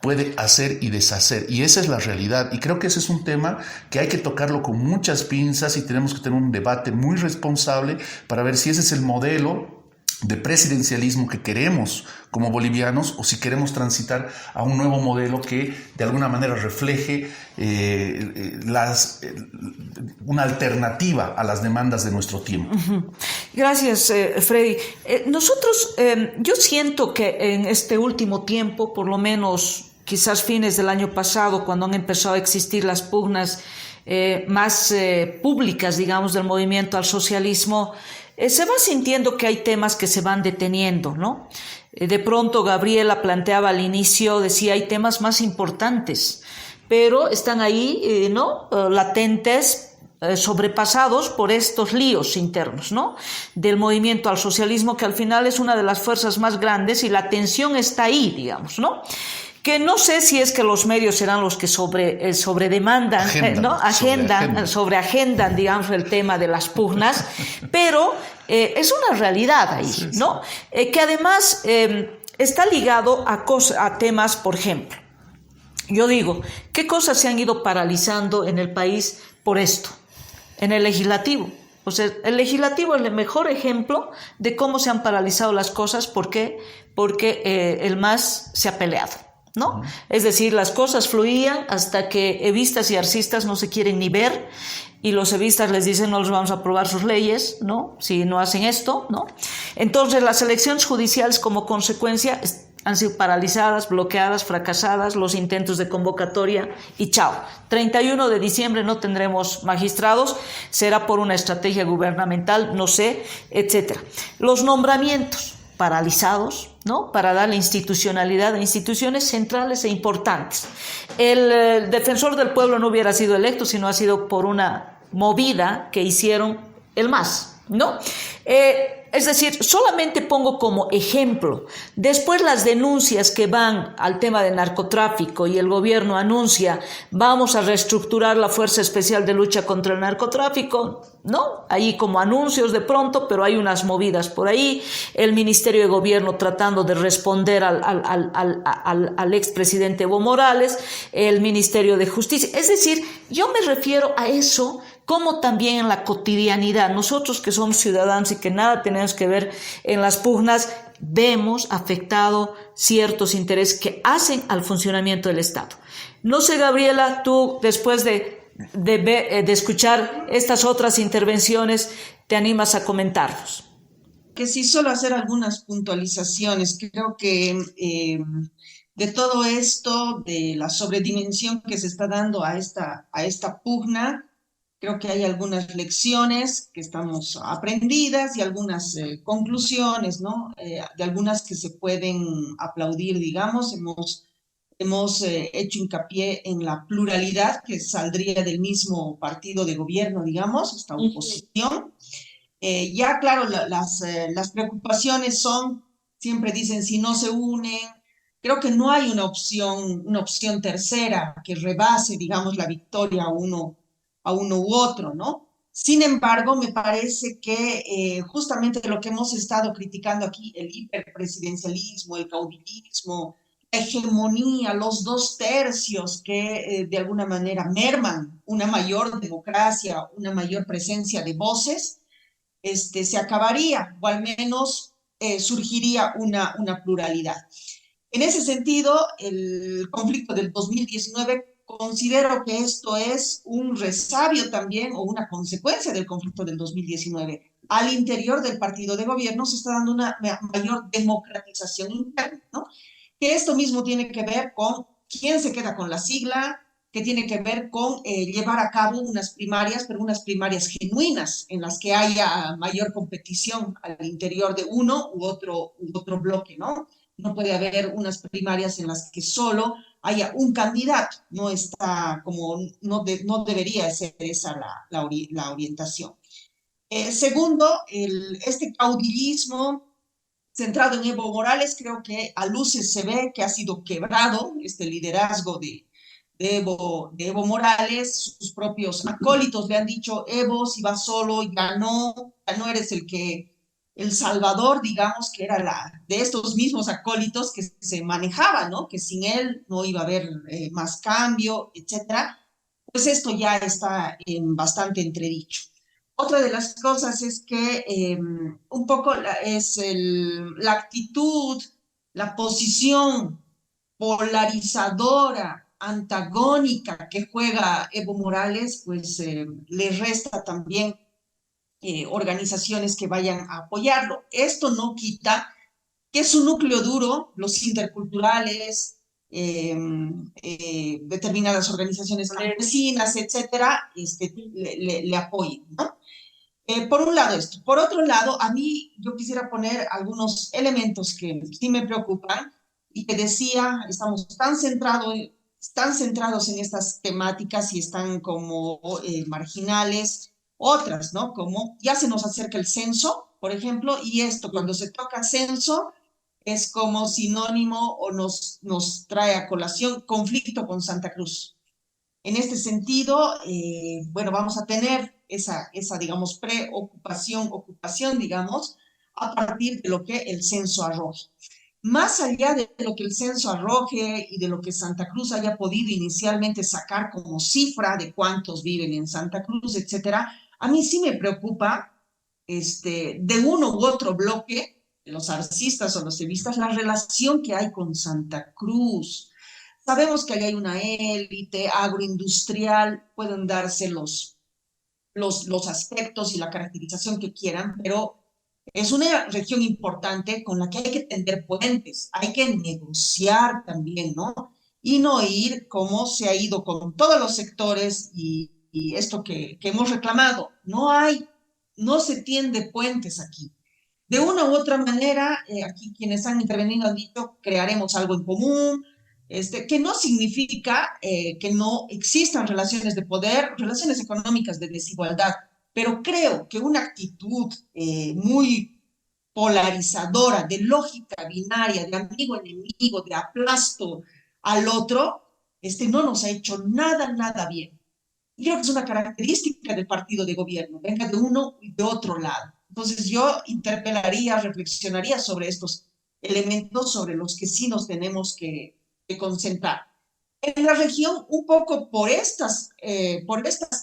puede hacer y deshacer, y esa es la realidad, y creo que ese es un tema que hay que tocarlo con muchas pinzas y tenemos que tener un debate muy responsable para ver si ese es el modelo de presidencialismo que queremos como bolivianos o si queremos transitar a un nuevo modelo que de alguna manera refleje una alternativa a las demandas de nuestro tiempo. Gracias, Freddy. Nosotros, yo siento que en este último tiempo, por lo menos quizás fines del año pasado, cuando han empezado a existir las pugnas más públicas, digamos, del movimiento al socialismo, se va sintiendo que hay temas que se van deteniendo, ¿no? De pronto Gabriela planteaba al inicio, decía, hay temas más importantes, pero están ahí, ¿no? Latentes, sobrepasados por estos líos internos, ¿no? Del movimiento al socialismo, que al final es una de las fuerzas más grandes y la tensión está ahí, digamos, ¿no? Que no sé si es que los medios serán los que sobredemandan, ¿no? Sobreagendan, digamos, el tema de las pugnas, pero es una realidad ahí, ¿no? Que además está ligado a temas, por ejemplo, yo digo, ¿qué cosas se han ido paralizando en el país por esto? En el legislativo. O sea, el legislativo es el mejor ejemplo de cómo se han paralizado las cosas. ¿Por qué? Porque el MAS se ha peleado, ¿no? Es decir, las cosas fluían hasta que evistas y arcistas no se quieren ni ver y los evistas les dicen no les vamos a aprobar sus leyes, ¿no? Si no hacen esto, ¿no? Entonces las elecciones judiciales como consecuencia han sido paralizadas, bloqueadas, fracasadas, los intentos de convocatoria y chao. 31 de diciembre no tendremos magistrados, será por una estrategia gubernamental, no sé, etcétera. Los nombramientos paralizados, ¿no? Para darle institucionalidad a instituciones centrales e importantes. El defensor del pueblo no hubiera sido electo si no ha sido por una movida que hicieron el MAS, ¿no? Es decir, solamente pongo como ejemplo. Después las denuncias que van al tema de narcotráfico y el gobierno anuncia vamos a reestructurar la Fuerza Especial de Lucha contra el Narcotráfico, ¿no? Ahí como anuncios de pronto, pero hay unas movidas por ahí. El Ministerio de Gobierno tratando de responder al expresidente Evo Morales, el Ministerio de Justicia. Es decir, yo me refiero a eso como también en la cotidianidad. Nosotros que somos ciudadanos y que nada tenemos que ver en las pugnas, vemos afectado ciertos intereses que hacen al funcionamiento del Estado. No sé, Gabriela, tú después de escuchar estas otras intervenciones, ¿te animas a comentarlos? Que sí, solo hacer algunas puntualizaciones. Creo que de todo esto, de la sobredimensión que se está dando a esta pugna, creo que hay algunas lecciones que estamos aprendidas y algunas conclusiones, ¿no? De algunas que se pueden aplaudir, digamos. Hemos hecho hincapié en la pluralidad que saldría del mismo partido de gobierno, digamos, esta oposición. Ya, claro, las preocupaciones son, siempre dicen, si no se unen, creo que no hay una opción tercera que rebase, digamos, la victoria a uno u otro, ¿no? Sin embargo, me parece que justamente lo que hemos estado criticando aquí, el hiperpresidencialismo, el caudillismo, la hegemonía, los 2/3 que de alguna manera merman una mayor democracia, una mayor presencia de voces, se acabaría, o al menos surgiría una pluralidad. En ese sentido, el conflicto del 2019, considero que esto es un resabio también o una consecuencia del conflicto del 2019. Al interior del partido de gobierno se está dando una mayor democratización interna, ¿no? Que esto mismo tiene que ver con quién se queda con la sigla, que tiene que ver con llevar a cabo unas primarias, pero unas primarias genuinas, en las que haya mayor competición al interior de uno u otro bloque, ¿no? No puede haber unas primarias en las que solo haya un candidato, no está como, no debería ser esa la orientación. Segundo, este caudillismo centrado en Evo Morales, creo que a luces se ve que ha sido quebrado este liderazgo de Evo Morales. Sus propios acólitos le han dicho: Evo, si vas solo, ya no eres el salvador, digamos, que era de estos mismos acólitos que se manejaban, ¿no? Que sin él no iba a haber más cambio, etcétera. Pues esto ya está bastante entredicho. Otra de las cosas es que un poco la actitud, la posición polarizadora, antagónica que juega Evo Morales, pues le resta también organizaciones que vayan a apoyarlo. Esto no quita que su núcleo duro, los interculturales, determinadas organizaciones campesinas, etcétera, le apoyen, ¿no? Por un lado esto. Por otro lado, a mí yo quisiera poner algunos elementos que sí me preocupan y que decía, estamos tan centrados en estas temáticas y están como marginales, otras, ¿no? Como ya se nos acerca el censo, por ejemplo, y esto, cuando se toca censo, es como sinónimo o nos trae a colación conflicto con Santa Cruz. En este sentido, bueno, vamos a tener esa digamos, ocupación, digamos, a partir de lo que el censo arroje. Más allá de lo que el censo arroje y de lo que Santa Cruz haya podido inicialmente sacar como cifra de cuántos viven en Santa Cruz, etcétera, a mí sí me preocupa de uno u otro bloque, los arcistas o los evistas, la relación que hay con Santa Cruz. Sabemos que allá hay una élite agroindustrial, pueden darse los aspectos y la caracterización que quieran, pero es una región importante con la que hay que tender puentes, hay que negociar también, ¿no? Y no ir como se ha ido con todos los sectores y esto que hemos reclamado. No se tiende puentes aquí. De una u otra manera, aquí quienes han intervenido han dicho: crearemos algo en común, que no significa que no existan relaciones de poder, relaciones económicas de desigualdad, pero creo que una actitud muy polarizadora, de lógica binaria, de amigo-enemigo, de aplasto al otro, no nos ha hecho nada bien. Y creo que es una característica del partido de gobierno, venga de uno y de otro lado. Entonces yo interpelaría, reflexionaría sobre estos elementos sobre los que sí nos tenemos que concentrar. En la región, un poco por estas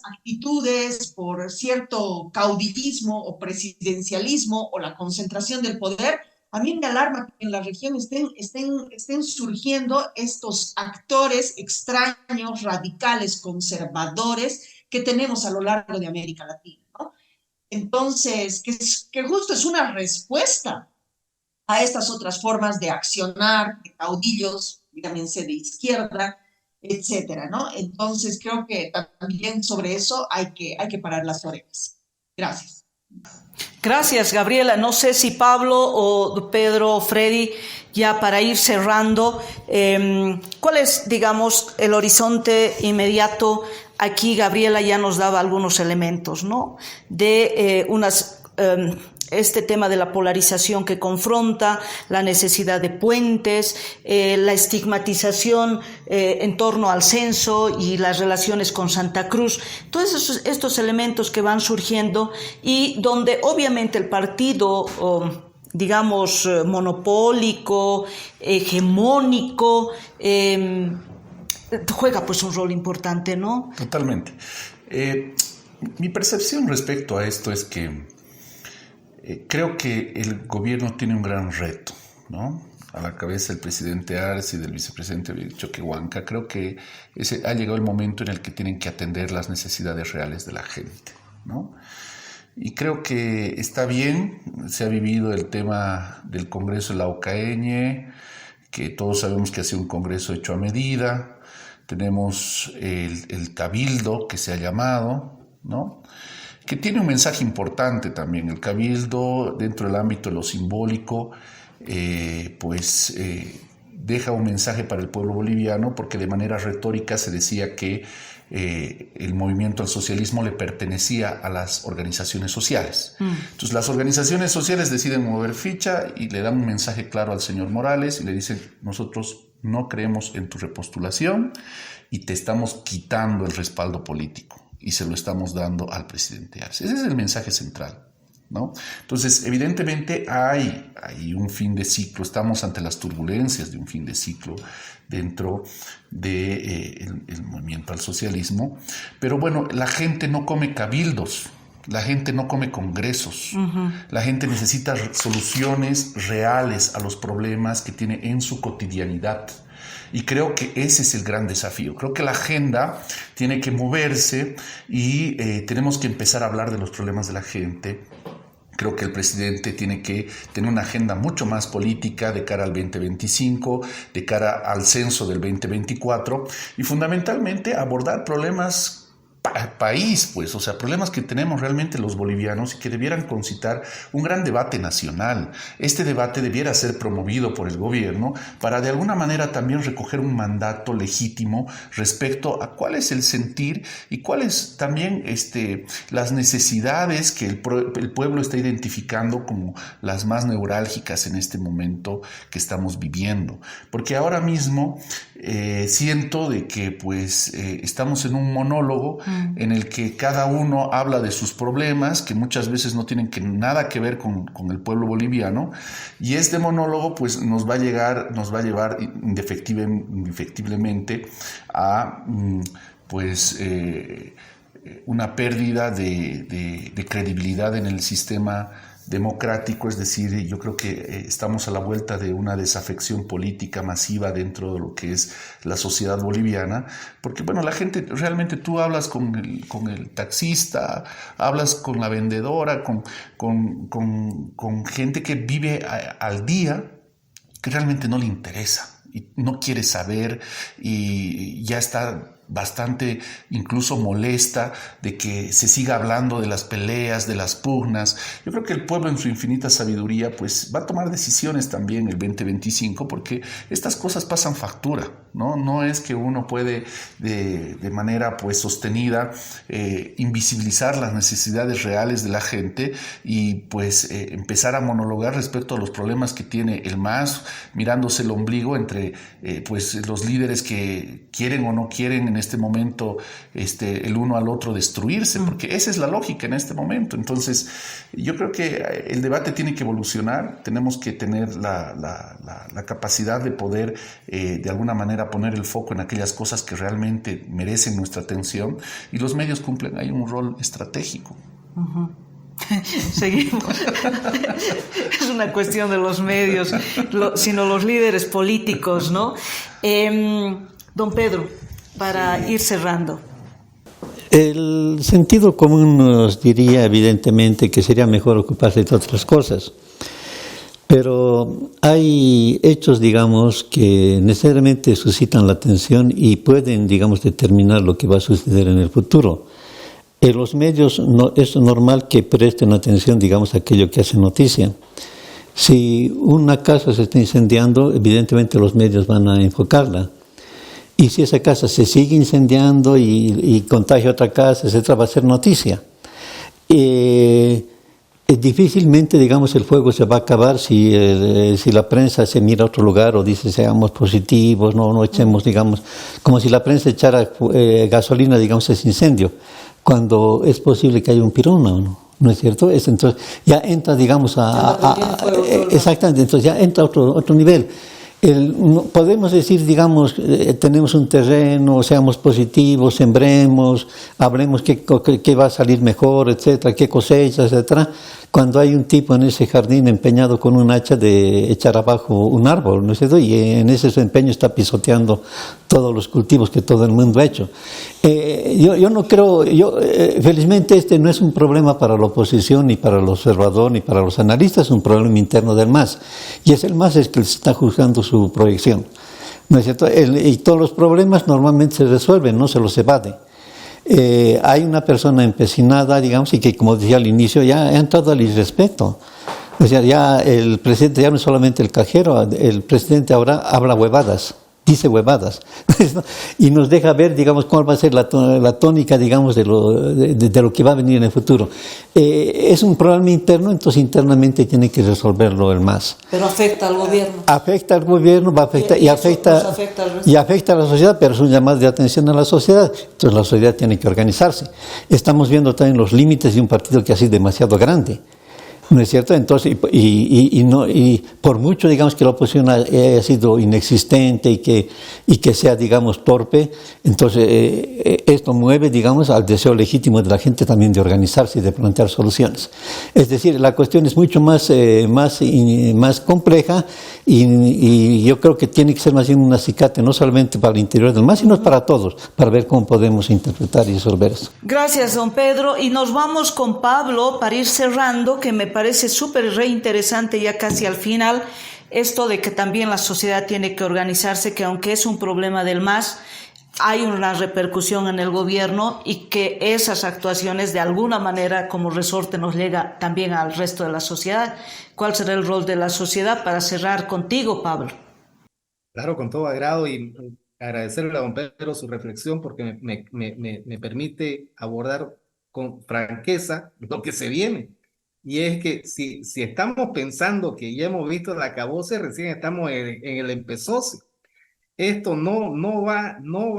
actitudes, por cierto caudillismo o presidencialismo o la concentración del poder, a mí me alarma que en la región estén surgiendo estos actores extraños, radicales, conservadores que tenemos a lo largo de América Latina, ¿no? Entonces, que justo es una respuesta a estas otras formas de accionar, de caudillos, díganse de izquierda, etcétera, ¿no? Entonces, creo que también sobre eso hay que parar las orejas. Gracias. Gracias, Gabriela. No sé si Pablo o Pedro o Freddy, ya para ir cerrando, ¿cuál es, digamos, el horizonte inmediato? Aquí Gabriela ya nos daba algunos elementos, ¿no? De unas este tema de la polarización que confronta, la necesidad de puentes, la estigmatización en torno al censo y las relaciones con Santa Cruz, todos estos elementos que van surgiendo y donde obviamente el partido, digamos, monopólico, hegemónico, juega pues un rol importante, ¿no? Totalmente. Mi percepción respecto a esto es que creo que el gobierno tiene un gran reto, ¿no? A la cabeza del presidente Arce y del vicepresidente Choquehuanca. Creo que ha llegado el momento en el que tienen que atender las necesidades reales de la gente, ¿no? Y creo que está bien, se ha vivido el tema del Congreso de la Ocaeñe, que todos sabemos que ha sido un congreso hecho a medida. Tenemos el Cabildo, que se ha llamado, ¿no? Que tiene un mensaje importante también. El Cabildo, dentro del ámbito de lo simbólico, deja un mensaje para el pueblo boliviano, porque de manera retórica se decía que el movimiento al socialismo le pertenecía a las organizaciones sociales. Entonces las organizaciones sociales deciden mover ficha y le dan un mensaje claro al señor Morales y le dicen: nosotros no creemos en tu repostulación y te estamos quitando el respaldo político. Y se lo estamos dando al presidente Arce. Ese es el mensaje central, ¿no? Entonces, evidentemente hay un fin de ciclo, estamos ante las turbulencias de un fin de ciclo dentro del movimiento al socialismo, pero bueno, la gente no come cabildos, la gente no come congresos, la gente necesita soluciones reales a los problemas que tiene en su cotidianidad. Y creo que ese es el gran desafío. Creo que la agenda tiene que moverse y tenemos que empezar a hablar de los problemas de la gente. Creo que el presidente tiene que tener una agenda mucho más política de cara al 2025, de cara al censo del 2024 y fundamentalmente abordar problemas país, pues, o sea, problemas que tenemos realmente los bolivianos y que debieran concitar un gran debate nacional. Este debate debiera ser promovido por el gobierno para de alguna manera también recoger un mandato legítimo respecto a cuál es el sentir y cuáles también las necesidades que el pueblo está identificando como las más neurálgicas en este momento que estamos viviendo. Porque ahora mismo siento de que pues estamos en un monólogo en el que cada uno habla de sus problemas, que muchas veces no tienen nada que ver con el pueblo boliviano, y este monólogo pues nos va a llevar indefectiblemente a una pérdida de credibilidad en el sistema democrático. Es decir, yo creo que estamos a la vuelta de una desafección política masiva dentro de lo que es la sociedad boliviana, porque bueno, la gente, realmente tú hablas con el taxista, hablas con la vendedora, con gente que vive al día, que realmente no le interesa y no quiere saber y ya está bastante incluso molesta de que se siga hablando de las peleas, de las pugnas. Yo creo que el pueblo en su infinita sabiduría pues va a tomar decisiones también el 2025, porque estas cosas pasan factura, ¿no? No es que uno puede de manera pues sostenida invisibilizar las necesidades reales de la gente y pues empezar a monologar respecto a los problemas que tiene el MAS, mirándose el ombligo entre pues los líderes que quieren o no quieren en este momento el uno al otro destruirse, porque esa es la lógica en este momento. Entonces yo creo que el debate tiene que evolucionar, tenemos que tener la capacidad de poder de alguna manera poner el foco en aquellas cosas que realmente merecen nuestra atención, y los medios cumplen ahí un rol estratégico. Seguimos. Es una cuestión de los medios, sino los líderes políticos, ¿no? Don Pedro, para ir cerrando. El sentido común nos diría evidentemente que sería mejor ocuparse de otras cosas, pero hay hechos, digamos, que necesariamente suscitan la atención y pueden, digamos, determinar lo que va a suceder en el futuro. En los medios es normal que presten atención, digamos, a aquello que hace noticia. Si una casa se está incendiando, evidentemente los medios van a enfocarla. Y si esa casa se sigue incendiando y contagia otra casa, etcétera, va a ser noticia. Difícilmente, digamos, el fuego se va a acabar si la prensa se mira a otro lugar o dice seamos positivos, no echemos, digamos, como si la prensa echara gasolina, digamos, a ese incendio, cuando es posible que haya un pirómano, ¿no es cierto? Entonces ya entra, digamos, exactamente, entonces ya entra a otro nivel. Podemos decir, digamos, tenemos un terreno, seamos positivos, sembremos, hablemos qué va a salir mejor, etcétera, qué cosecha, etcétera, cuando hay un tipo en ese jardín empeñado con un hacha de echar abajo un árbol, ¿no es cierto? Y en ese empeño está pisoteando todos los cultivos que todo el mundo ha hecho. Yo no creo, felizmente este no es un problema para la oposición, ni para el observador, ni para los analistas, es un problema interno del MAS. Y es el MAS el que está juzgando su proyección, ¿no es cierto? Y todos los problemas normalmente se resuelven, no se los evade. Hay una persona empecinada, digamos, y que, como decía al inicio, ya ha entrado al irrespeto. O sea, ya el presidente ya no es solamente el cajero, el presidente ahora habla huevadas, dice huevadas, y nos deja ver, digamos, cuál va a ser la tónica, digamos, de lo que va a venir en el futuro. Es un problema interno, entonces internamente tiene que resolverlo el MAS. Pero afecta al gobierno. Afecta al gobierno, afecta a la sociedad, pero es un llamado de atención a la sociedad. Entonces la sociedad tiene que organizarse. Estamos viendo también los límites de un partido que ha sido demasiado grande, ¿no es cierto? Entonces, y por mucho, digamos, que la oposición haya sido inexistente y que sea, digamos, torpe, entonces esto mueve, digamos, al deseo legítimo de la gente también de organizarse y de plantear soluciones. Es decir, la cuestión es mucho más compleja y yo creo que tiene que ser más bien un acicate, no solamente para el interior del MAS, sino para todos, para ver cómo podemos interpretar y resolver eso. Gracias, don Pedro. Y nos vamos con Pablo para ir cerrando, que me parece súper reinteresante ya casi al final, esto de que también la sociedad tiene que organizarse, que aunque es un problema del MAS, hay una repercusión en el gobierno y que esas actuaciones de alguna manera como resorte nos llega también al resto de la sociedad. ¿Cuál será el rol de la sociedad? Para cerrar contigo, Pablo. Claro, con todo agrado y agradecerle a don Pedro su reflexión porque me permite abordar con franqueza lo que se viene. Y es que si estamos pensando que ya hemos visto el acabose, recién estamos en el empezoso. Esto no va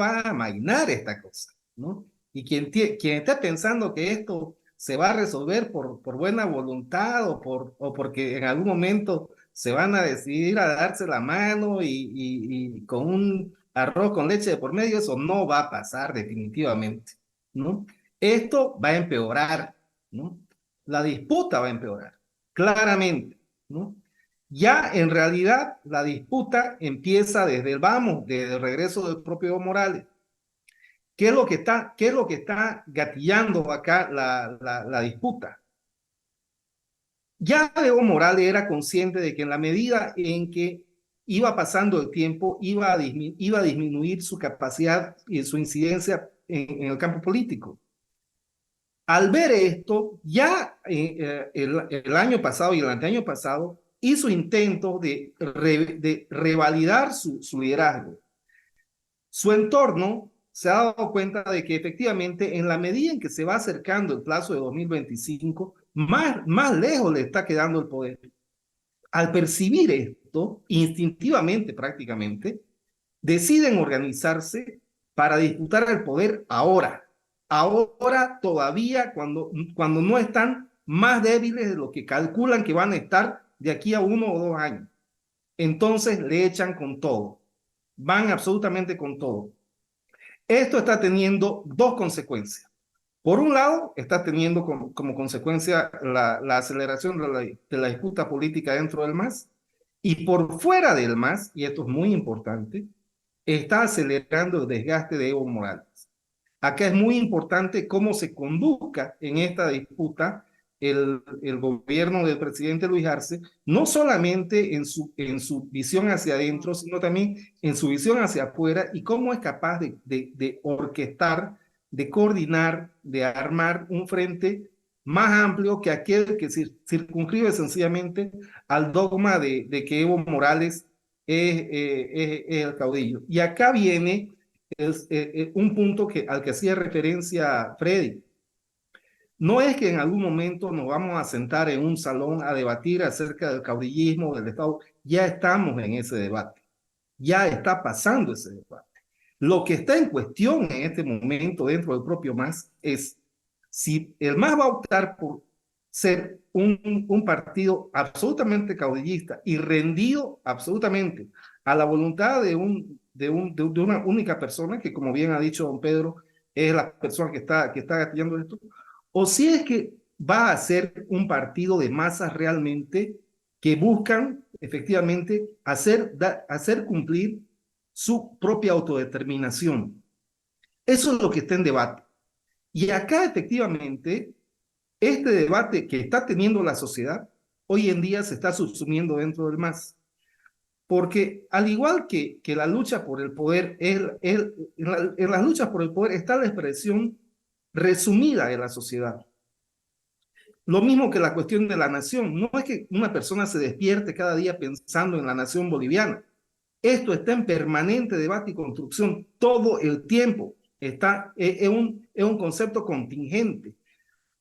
a amainar esta cosa, ¿no? Y quien está pensando que esto se va a resolver por buena voluntad o porque en algún momento se van a decidir a darse la mano y con un arroz con leche de por medio, eso no va a pasar definitivamente, ¿no? Esto va a empeorar, ¿no? La disputa va a empeorar, claramente, ¿no? Ya en realidad la disputa empieza desde desde el regreso del propio Evo Morales. ¿Qué es lo que está gatillando acá la disputa? Ya Evo Morales era consciente de que en la medida en que iba pasando el tiempo, iba a disminuir su capacidad y su incidencia en el campo político. Al ver esto, ya el año pasado y el anteaño pasado, hizo intento de revalidar su liderazgo. Su entorno se ha dado cuenta de que efectivamente en la medida en que se va acercando el plazo de 2025, más lejos le está quedando el poder. Al percibir esto, instintivamente prácticamente, deciden organizarse para disputar el poder ahora todavía cuando no están más débiles de lo que calculan que van a estar de aquí a 1 o 2 años. Entonces le echan con todo, van absolutamente con todo. Esto está teniendo dos consecuencias. Por un lado, está teniendo como consecuencia la aceleración de la disputa política dentro del MAS, y por fuera del MAS, y esto es muy importante, está acelerando el desgaste de Evo Morales. Acá es muy importante cómo se conduzca en esta disputa el gobierno del presidente Luis Arce, no solamente en su visión hacia adentro, sino también en su visión hacia afuera y cómo es capaz de orquestar, de coordinar, de armar un frente más amplio que aquel que circunscribe sencillamente al dogma de que Evo Morales es el caudillo. Y acá viene un punto al que hacía referencia Freddy. No es que en algún momento nos vamos a sentar en un salón a debatir acerca del caudillismo del Estado. Ya estamos en ese debate. Ya está pasando ese debate. Lo que está en cuestión en este momento dentro del propio MAS es si el MAS va a optar por ser un partido absolutamente caudillista y rendido absolutamente a la voluntad de una única persona, que como bien ha dicho don Pedro, es la persona que está gatillando esto, o si es que va a ser un partido de masas realmente que buscan efectivamente hacer cumplir su propia autodeterminación. Eso es lo que está en debate. Y acá efectivamente, este debate que está teniendo la sociedad, hoy en día se está subsumiendo dentro del MAS. Porque al igual que la lucha por el poder, en las luchas por el poder está la expresión resumida de la sociedad. Lo mismo que la cuestión de la nación. No es que una persona se despierte cada día pensando en la nación boliviana. Esto está en permanente debate y construcción todo el tiempo. Es un concepto contingente.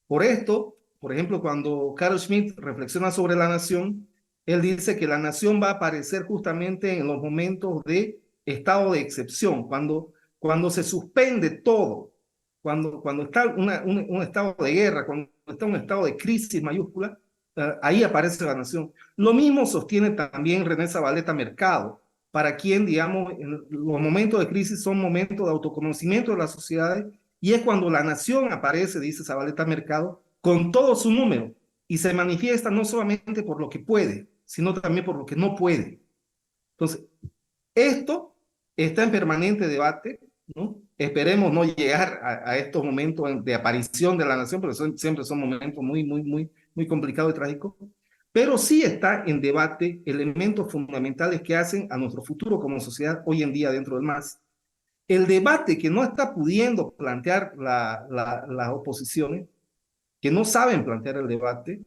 Por esto, por ejemplo, cuando Carl Schmitt reflexiona sobre la nación, él dice que la nación va a aparecer justamente en los momentos de estado de excepción, cuando se suspende todo, cuando está un estado de guerra, cuando está un estado de crisis mayúscula, ahí aparece la nación. Lo mismo sostiene también René Zabaleta Mercado, para quien, digamos, los momentos de crisis son momentos de autoconocimiento de las sociedades, y es cuando la nación aparece, dice Zabaleta Mercado, con todo su número, y se manifiesta no solamente por lo que puede, sino también por lo que no puede. Entonces, esto está en permanente debate, ¿no? Esperemos no llegar a estos momentos de aparición de la nación, porque siempre son momentos muy complicados y trágicos, pero sí está en debate elementos fundamentales que hacen a nuestro futuro como sociedad hoy en día dentro del MAS. El debate que no está pudiendo plantear las oposiciones, que no saben plantear el debate,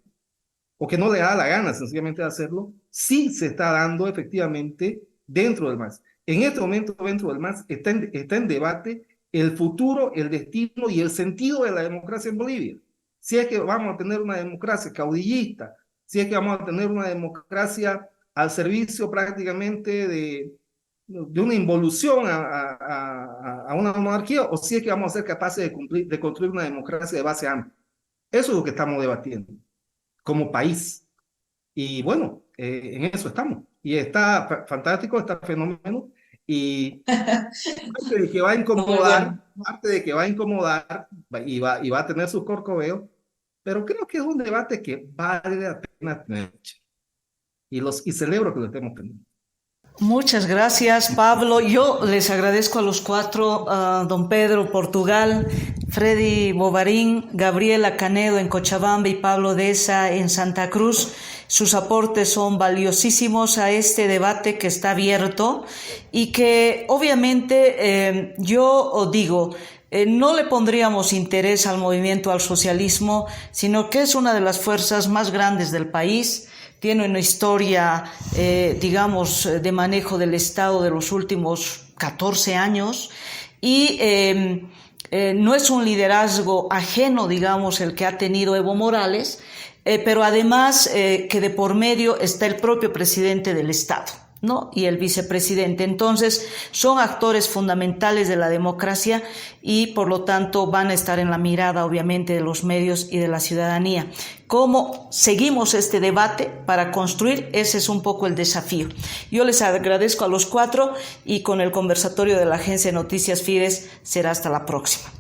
o que no le da la gana sencillamente de hacerlo, sí se está dando efectivamente dentro del MAS. En este momento dentro del MAS está en debate el futuro, el destino y el sentido de la democracia en Bolivia. Si es que vamos a tener una democracia caudillista, si es que vamos a tener una democracia al servicio prácticamente de una involución a una monarquía, o si es que vamos a ser capaces de construir una democracia de base amplia. Eso es lo que estamos debatiendo como país. Y bueno, en eso estamos. Y está fantástico, está fenómeno. Y parte de que va a incomodar, y va a tener sus corcoveos, pero creo que es un debate que vale la pena tener. Y celebro que lo estemos teniendo. Muchas gracias, Pablo. Yo les agradezco a los cuatro, don Pedro Portugal, Freddy Bovarín, Gabriela Canedo en Cochabamba y Pablo Deza en Santa Cruz. Sus aportes son valiosísimos a este debate que está abierto y que obviamente yo digo, no le pondríamos interés al movimiento al socialismo, sino que es una de las fuerzas más grandes del país. Tiene una historia, digamos, de manejo del Estado de los últimos 14 años y no es un liderazgo ajeno, digamos, el que ha tenido Evo Morales, pero además que de por medio está el propio presidente del Estado, ¿no? Y el vicepresidente. Entonces, son actores fundamentales de la democracia y, por lo tanto, van a estar en la mirada, obviamente, de los medios y de la ciudadanía. ¿Cómo seguimos este debate para construir? Ese es un poco el desafío. Yo les agradezco a los cuatro y con el conversatorio de la Agencia de Noticias Fides será hasta la próxima.